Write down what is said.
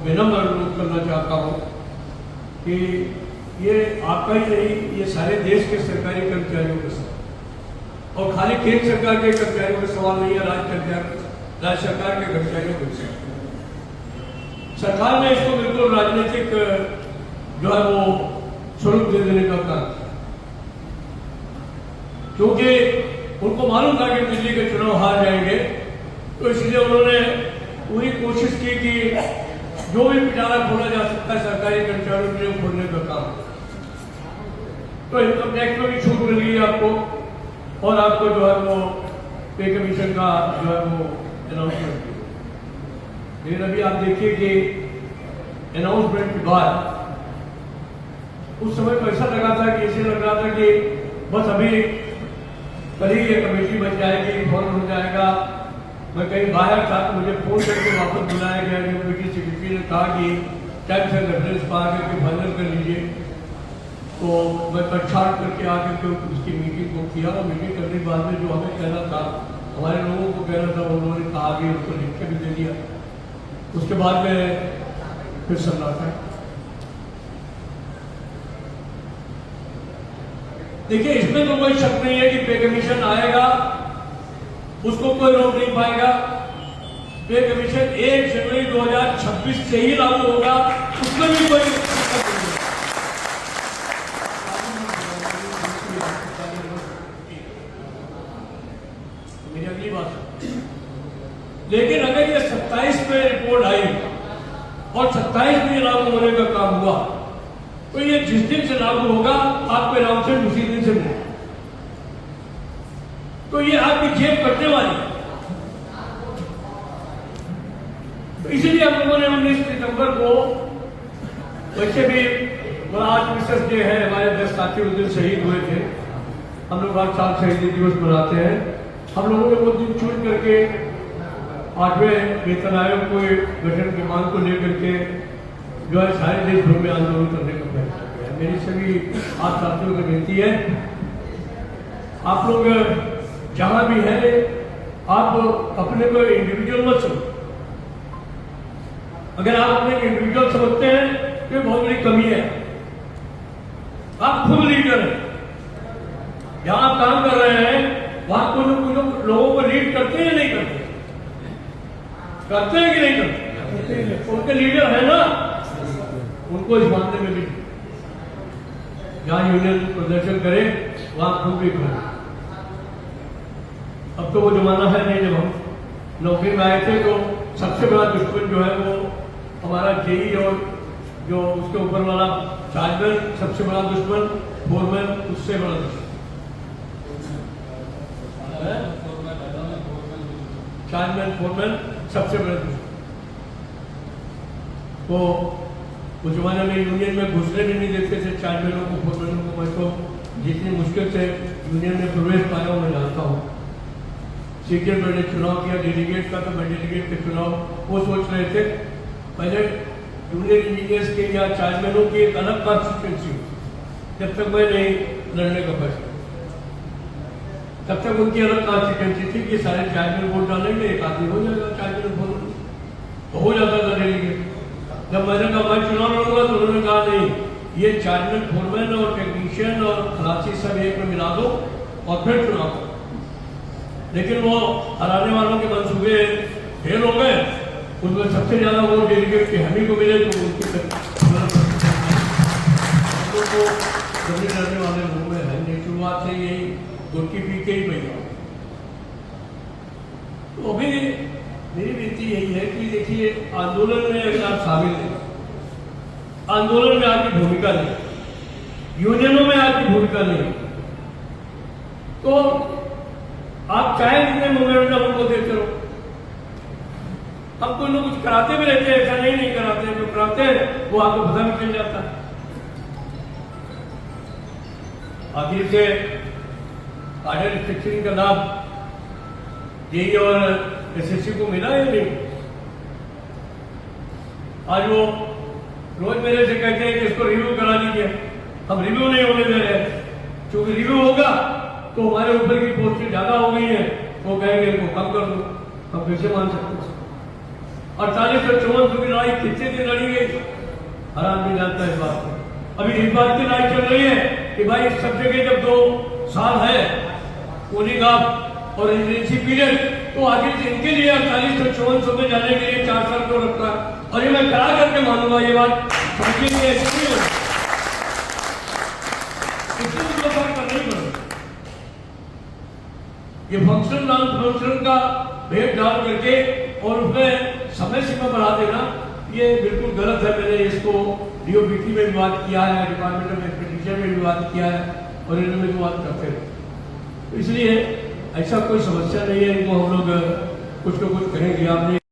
विनम्र अनुरोध करना चाहता हूँ कि ये आपका ही नहीं, ये सारे देश के सरकारी कर्मचारियों का सवाल, और खाली केंद्र सरकार के कर्मचारियों का सवाल नहीं है, राज्य सरकार के कर्मचारियों का सवाल। सरकार ने इसको बिल्कुल राजनीतिक जो है वो स्वरूप दे देने का काम किया, क्योंकि उनको मालूम था कि दिल्ली के चुनाव हार जाएंगे, तो इसलिए उन्होंने पूरी कोशिश की कि जो भी पिटारा खोला जा सकता है सरकारी कर्मचारियों के लिए खोलने का काम। तो इनकम टैक्स में भी छूट मिल गई आपको, और आपको जो है वो पे कमीशन का जो है वो अनाउंसमेंट किया। लेकिन अभी आप देखिए कि अनाउंसमेंट के बाद उस समय तो ऐसा लगा था कि ऐसे लग रहा था कि बस अभी कल ही ये कमेटी बन जाएगी, फौरन हो जाएगा। मैं कहीं बाहर था तो मुझे फोन करके वापस बुलाया गया, कमेटी सेक्रेटरी ने कहा कि टाइम से रेफरेंस पा करके फाइनल कर लीजिए। तो मैं कटछाट करके आकर के उसकी मीटिंग को किया, और मीटिंग करने के बाद में जो हमें कहना था, हमारे लोगों को कहना था, उन्होंने कहा कि उसको लिख के भी दे दिया। उसके बाद में फिर सन्नाटा है। देखिए, इसमें तो कोई शक नहीं है कि पे कमीशन आएगा, उसको कोई रोक नहीं पाएगा। पे कमीशन 1 जनवरी 2026 से ही लागू होगा, उसमें भी कोई मेरी अगली बात। लेकिन अगर ये 27 में रिपोर्ट आई और 27 में लागू होने का काम हुआ, तो ये जिस दिन से लागू होगा आपके अनाउंसमेंट उसी दिन से मिलेगा, तो ये आपकी जेब कटने वाली है। तो इसीलिए हम लोगों ने 19 सितंबर को, वैसे भी आज विशेष डे है, हमारे 10 साथी उस दिन शहीद हुए थे। हम लोग हर साल शहीदी दिवस मनाते हैं। हम लोगों ने वो दिन चुन करके 8वें वेतन आयोग को गठन की मांग को लेकर के जो है सारे देश भर में आंदोलन करने का फैसला किया। मेरी सभी आप साथियों को विनती है, आप लोग जहां भी हैं, आप अपने को इंडिविजुअल मत समझो। अगर आप अपने इंडिविजुअल समझते हैं तो बहुत बड़ी कमी है। आप खुद लीडर हैं, जहां आप काम कर रहे हैं वहां कुछ लोगों को लीड करते हैं, नहीं करते? करते हैं कि नहीं करते? उनके लीडर है ना, उनको इस मामले में भी जहां यूनियन प्रदर्शन करे वहां खुद भी करें। अब तो वो जमाना है नहीं, जब हम नौकरी में आए थे तो सबसे बड़ा दुश्मन जो है वो हमारा जेई और जो उसके ऊपर वाला चार्जमैन सबसे बड़ा दुश्मन, फोरमैन उससे बड़ा दुश्मन। चार्जमैन फोरमैन सबसे बड़ा दुश्मन। तो उस जमाने में यूनियन में घुसने भी नहीं देते थे चार्जमैनों को, फोरमैनों को। मैं तो जितनी मुश्किल से यूनियन में प्रवेश पाया हूं मैं जानता हूँ। सीनियर मैंने चुनाव किया डेलीगेट का, तो मैं डेलीगेट के चुनाव वो सोच रहे थे पहले यूनियन इंजीनियर्स के या चार्जमैनों की एक अलग कॉन्स्टिट्यूंसी, जब तक मैं नहीं लड़ने का फैसला, तब तक उनकी अलग कॉन्स्टिट्यूंसी थी कि सारे चार्जमैन वोट डालेंगे, एक आदमी हो जाएगा चार्जमैन फोरमैन, तो हो जाता था डेलीगेट। जब मैंने कहा मैं चुनाव लड़ूंगा तो उन्होंने कहा नहीं, ये चार्जमैन फोरमैन और टेक्नीशियन और खलासी सब एक में मिला दो और फिर चुनाव करो। लेकिन वो हराने वालों के मंसूबे फेल हो गए। उसमें सबसे ज्यादा वोट डेलीगेट के हमी को मिले, तो उनकी लड़ने वाले लोगों में है नहीं। शुरुआत से यही गुटकी पी के ही बैठा। तो अभी मेरी विनती यही है कि देखिए, आंदोलन में अगर आप शामिल हैं, आंदोलन में आपकी भूमिका नहीं, यूनियनों में आपकी भूमिका नहीं, तो आप चाहे जितने मोमेंटम उनको देते रहो। हम कोई लोग कुछ कराते भी रहते हैं, ऐसा नहीं कराते हैं। जो कराते हैं वो आपको पता भी चल जाता है। आखिर से आर्डर रिस्ट्रिक्शन का लाभ जेई और एसएससी को मिला या नहीं? आज वो रोज मेरे से कहते हैं कि इसको रिव्यू करा दीजिए। हम रिव्यू नहीं होने दे रहे हैं, क्योंकि रिव्यू होगा तो हमारे ऊपर की पोस्टें ज्यादा हो गई हैं, वो कहेंगे इनको कम कर दो। हम कैसे मान सकते हैं? 4854 की लड़ाई कितने दिन लड़ी गई, हर आदमी जानता है इस बात को। अभी इस बात की लड़ाई चल रही है कि भाई सब जगह जब 2 साल है कूलिंग ऑफ और रेजिडेंसी पीरियड, तो आगे इनके लिए 4854 में जाने के लिए 4 साल को रखा। और ये मैं करा करके मानूंगा, ये बात समझिए ये फंक्शन नॉन फंक्शन का भेद डाल करके और उसमें समय सीमा बढ़ा देना, ये बिल्कुल गलत है। मैंने इसको डीओपीटी में भी बात किया है, डिपार्टमेंट ऑफ एक्सपेंडिचर में भी बात किया है और इनमें भी बात करते हैं। इसलिए ऐसा कोई समस्या नहीं है, इनको हम लोग कुछ न कुछ करेंगे। आपने